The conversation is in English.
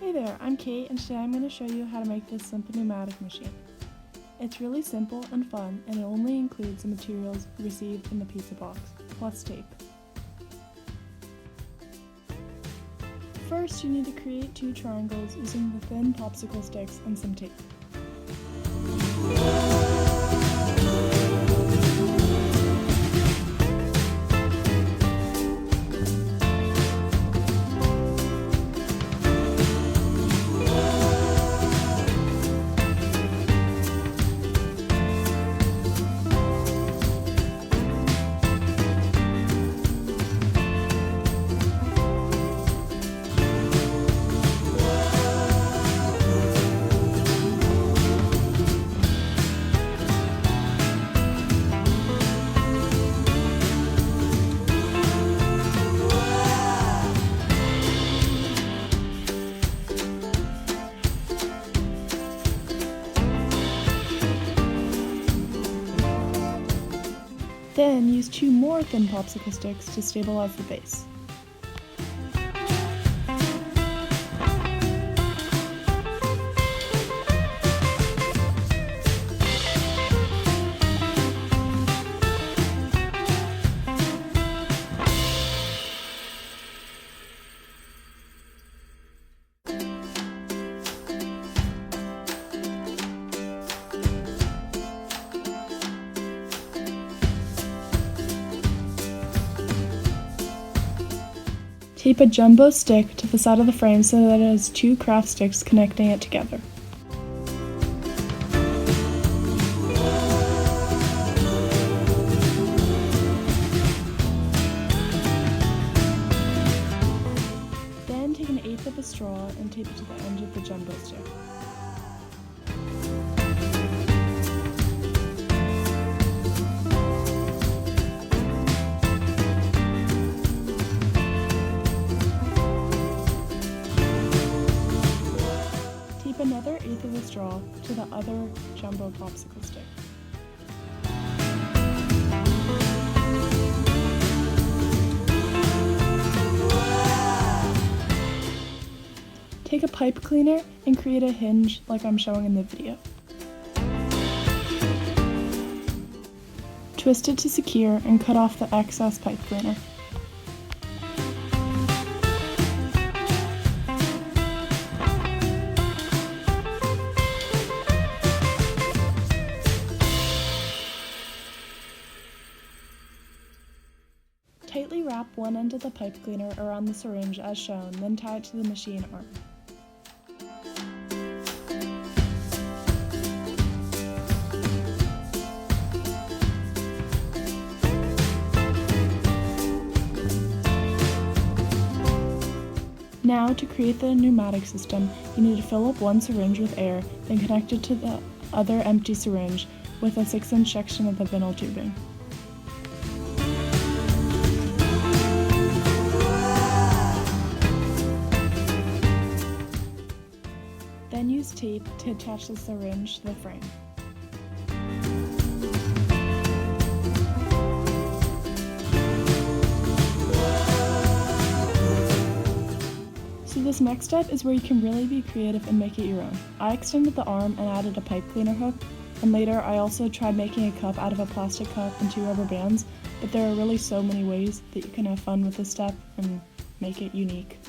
Hey there, I'm Kate, and today I'm going to show you how to make this simple pneumatic machine. It's really simple and fun, and it only includes the materials received in the pizza box, plus tape. First, you need to create 2 triangles using the thin popsicle sticks and some tape. Then use 2 more thin popsicle sticks to stabilize the base. Tape a jumbo stick to the side of the frame so that it has 2 craft sticks connecting it together. Then take 1/8 of a straw and tape it to the end of the jumbo stick. Another 1/8 of a straw to the other jumbo popsicle stick. Take a pipe cleaner and create a hinge like I'm showing in the video. Twist it to secure and cut off the excess pipe cleaner. Tightly wrap one end of the pipe cleaner around the syringe as shown, then tie it to the machine arm. Now, to create the pneumatic system, you need to fill up one syringe with air, then connect it to the other empty syringe with a 6-inch section of the vinyl tubing. Then use tape to attach the syringe to the frame. So this next step is where you can really be creative and make it your own. I extended the arm and added a pipe cleaner hook, and later I also tried making a cup out of a plastic cup and 2 rubber bands, but there are really so many ways that you can have fun with this step and make it unique.